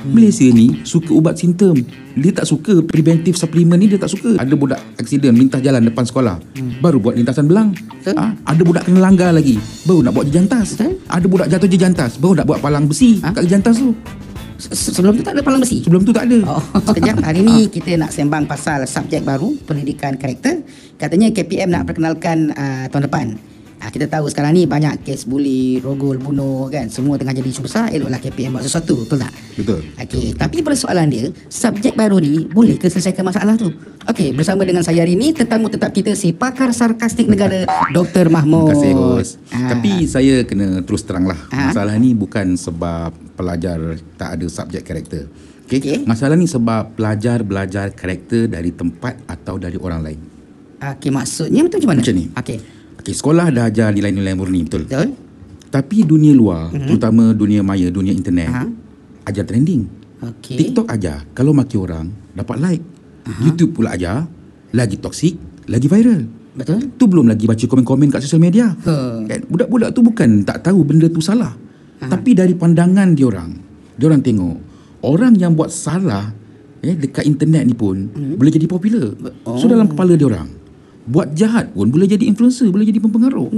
Malaysia ni suka ubat simptom. Dia tak suka preventive supplement ni, dia tak suka. Ada budak aksiden lintas jalan depan sekolah, baru buat lintasan belang. Ada budak kena langgar lagi, baru nak buat jejantas. Ada budak jatuh jejantas, baru nak buat palang besi kat jejantas tu. Sebelum tu tak ada palang besi? Sebelum tu tak ada. Sekejap, hari ni kita nak sembang pasal subjek baru, pendidikan karakter. Katanya KPM nak perkenalkan tahun depan. Kita tahu sekarang ni banyak kes buli, rogol, bunuh kan. Semua tengah jadi isu besar. Eloklah KPM buat sesuatu, betul tak? Betul. Okey, tapi persoalan dia, subjek baru ni boleh ke selesaikan masalah tu? Okey, bersama dengan saya hari ni tetamu tetap kita, si pakar sarkastik negara Dr. Mahmud. Terima kasih, Hos. Tapi saya kena terus terang lah. Masalah ni bukan sebab pelajar tak ada subjek karakter. Okay? Masalah ni sebab pelajar belajar karakter dari tempat atau dari orang lain. Okey, maksudnya macam mana? Macam ni. Okey, sekolah dah ajar nilai-nilai murni, betul? Betul. Tapi dunia luar, terutama dunia maya, dunia internet, ajar trending. TikTok ajar, kalau maki orang, dapat like. YouTube pula ajar, lagi toksik, lagi viral. Betul. Tu belum lagi baca komen-komen kat sosial media. Kan? Budak-budak tu bukan tak tahu benda tu salah. Tapi dari pandangan diorang tengok, orang yang buat salah dekat internet ni pun boleh jadi popular. So dalam kepala diorang, buat jahat pun boleh jadi influencer, boleh jadi pempengaruh.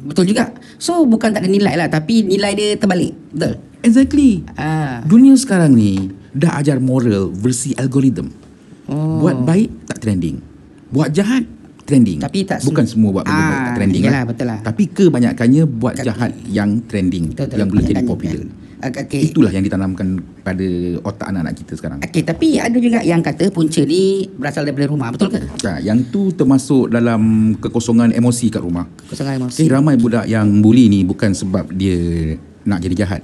Betul juga. So bukan tak ada nilai lah, tapi nilai dia terbalik. Betul. Exactly. Dunia sekarang ni dah ajar moral versi algoritma. Buat baik tak trending, buat jahat trending. Tapi tak bukan semua buat benda baik tak trending. Yalah, betul lah. Tapi kebanyakannya buat jahat yang trending, betul, yang boleh jadi popular. Itulah yang ditanamkan pada otak anak-anak kita sekarang. Tapi ada juga yang kata punca ni berasal daripada rumah, betul ke? Yang tu termasuk dalam kekosongan emosi kat rumah. Kekosongan emosi. Ramai budak yang bully ni bukan sebab dia nak jadi jahat,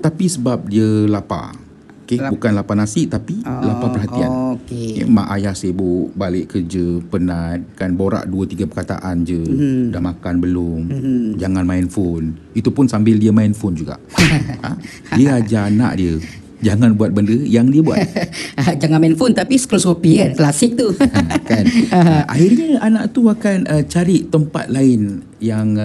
tapi sebab dia lapar. Bukan lapar nasi, tapi lapar perhatian. Mak ayah sibuk, balik kerja penat, kan borak 2-3 perkataan je. Dah makan belum? Jangan main phone. Itu pun sambil dia main phone juga. Dia ajar anak dia, jangan buat benda yang dia buat. Jangan main phone tapi scroll Shopee kan. Klasik tu. Kan. Akhirnya anak tu akan cari tempat lain yang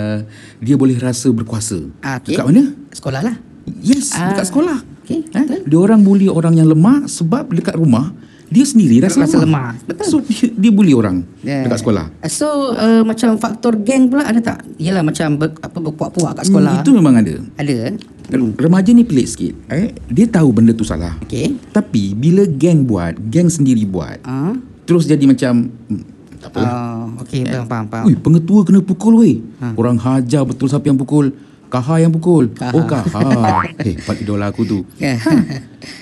dia boleh rasa berkuasa. Dekat mana? Sekolah lah. Yes, dekat sekolah. Dia orang bully orang yang lemah sebab dekat rumah dia sendiri rasa lemah. Betul. So dia bully orang dekat sekolah. So macam faktor geng pula ada tak? Yalah, macam berpuak-puak kat sekolah. Itu memang ada. Ada. Remaja ni pelik sikit. Dia tahu benda tu salah. Tapi bila geng buat, geng sendiri buat, terus jadi macam tak apalah. Faham. Pengetua kena pukul weh. Orang hajar betul siapa yang pukul. Kaha yang pukul. Kaha. Pak idola aku tu.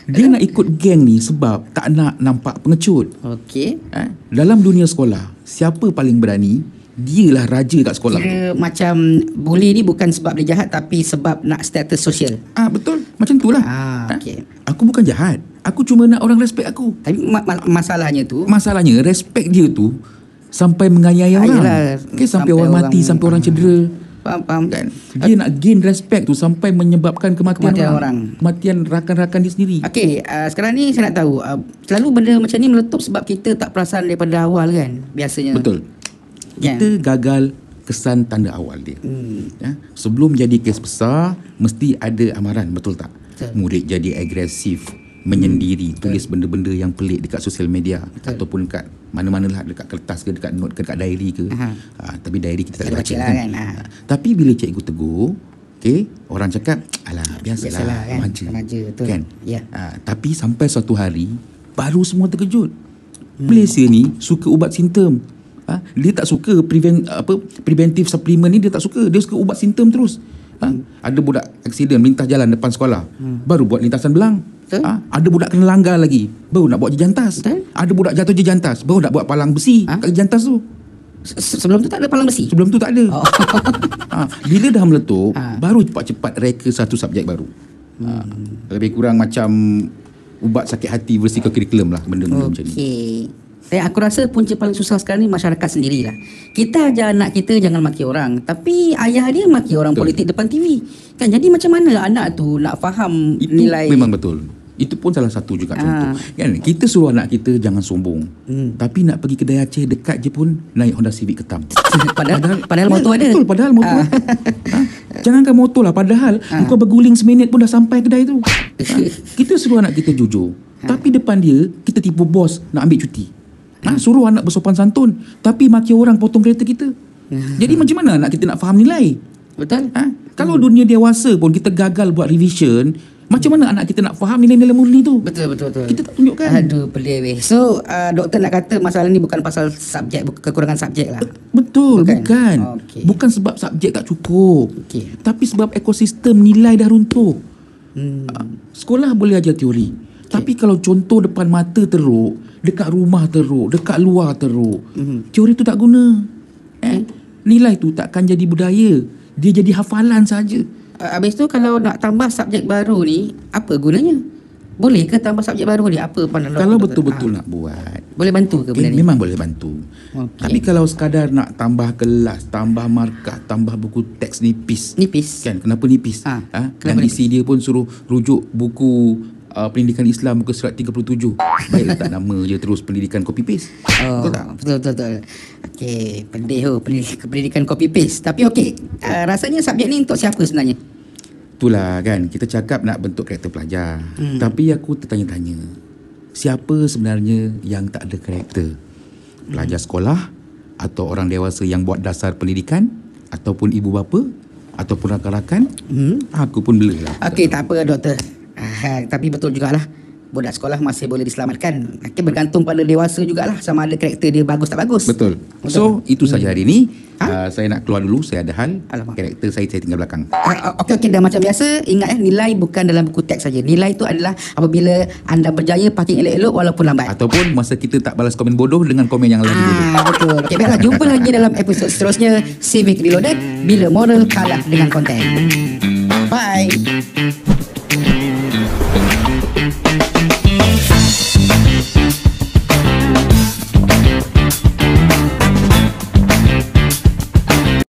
Dia nak ikut geng ni sebab tak nak nampak pengecut. Dalam dunia sekolah, siapa paling berani, dialah raja kat sekolah. Kira macam bully ni bukan sebab dia jahat, tapi sebab nak status sosial. Betul. Macam tu lah. Aku bukan jahat, aku cuma nak orang respect aku. Tapi masalahnya respect dia tu sampai menganiaya orang. Sampai orang mati, sampai orang cedera. Faham kan? Dia nak gain respect tu sampai menyebabkan kematian orang. Kematian rakan-rakan dia sendiri. Sekarang ni saya nak tahu, selalu benda macam ni meletup sebab kita tak perasan daripada awal kan, biasanya. Betul. Kita gagal kesan tanda awal dia. Sebelum jadi kes besar, mesti ada amaran, betul tak? Murid jadi agresif, menyendiri, tulis benda-benda yang pelik dekat sosial media. Ataupun kat mana-mana lah, dekat kertas ke, dekat note ke, dekat diary ke. Tapi diary kita tak boleh baca kan. Tapi bila cikgu tegur, orang cakap, alah biasalah kan? Remaja kan? Tapi sampai suatu hari baru semua terkejut. Malaysia ni suka ubat simptom. Dia tak suka preventive supplement ni, dia tak suka. Dia suka ubat simptom terus. Ada budak aksiden lintas jalan depan sekolah, baru buat lintasan belang. Ada budak kena langgar lagi, baru nak buat jejantas. Ada budak jatuh jejantas, baru nak buat palang besi kat jejantas tu. Sebelum tu tak ada palang besi? Sebelum tu tak ada. Bila dah meletup, baru cepat-cepat reka satu subjek baru. Lebih kurang macam ubat sakit hati versi kurikulum lah, benda-benda macam ni. Aku rasa punca paling susah sekarang ni masyarakat sendirilah. Kita ajar anak kita jangan maki orang, tapi ayah dia maki orang politik depan TV. Kan, jadi macam mana anak tu nak faham itu nilai? Memang betul. Itu pun salah satu juga contoh. Kan kita suruh anak kita jangan sombong. Tapi nak pergi kedai Aceh dekat je pun naik Honda Civic hitam. Padahal motor ada. Betul, padahal motor ada. Jangankan motor lah, padahal kau berguling seminit pun dah sampai kedai tu. Kita suruh anak kita jujur. Tapi depan dia kita tipu bos nak ambil cuti. Suruh anak bersopan santun tapi maki orang potong kereta kita. Jadi macam mana anak kita nak faham nilai? Betul. Kalau dunia dewasa pun kita gagal buat revision, macam mana anak kita nak faham nilai-nilai murni tu? Betul. Kita tak tunjukkan. Aduh, pedih weh. So, doktor nak kata masalah ni bukan pasal subjek, kekurangan subjek lah. Betul, bukan. Okay. Bukan sebab subjek tak cukup. Okay. Tapi sebab ekosistem nilai dah runtuh. Sekolah boleh ajar teori. Tapi kalau contoh depan mata teruk, dekat rumah teruk, dekat luar teruk, teori tu tak guna. Nilai tu takkan jadi budaya. Dia jadi hafalan saja. Habis tu kalau nak tambah subjek baru ni, apa gunanya? Boleh ke tambah subjek baru ni? Apa pandangan Kalau doktor? betul-betul nak buat, boleh bantu ke benda ni? memang boleh bantu. Tapi kalau sekadar nak tambah kelas, tambah markah, tambah buku teks nipis. Nipis? Kan, kenapa nipis? Dan isi dia pun suruh rujuk buku pendidikan Islam muka surat 37. Baik letak nama je terus pendidikan copy paste. Betul tak? Betul. Okey, pedih pendidikan copy paste. Tapi okey, rasanya subjek ni untuk siapa sebenarnya? Itulah kan, kita cakap nak bentuk karakter pelajar. Tapi aku tertanya-tanya, siapa sebenarnya yang tak ada karakter? Pelajar sekolah atau orang dewasa yang buat dasar pendidikan, ataupun ibu bapa, ataupun rakan-rakan? Aku pun bela lah. Okey, tak apa doktor. Tapi betul jugalah, budak sekolah masih boleh diselamatkan. Bergantung pada dewasa jugalah, sama ada karakter dia bagus tak bagus. Betul. So itu saja hari ini. Saya nak keluar dulu, saya ada hal. Alamak. Karakter saya tinggal belakang. Okey, dah macam biasa. Ingat nilai bukan dalam buku teks saja. Nilai itu adalah apabila anda berjaya parking elok-elok walaupun lambat. Ataupun masa kita tak balas komen bodoh dengan komen yang lagi bodoh. Betul. Okey, baiklah, jumpa lagi dalam episod seterusnya Civic Reloaded, bila moral kalah dengan konten. Bye.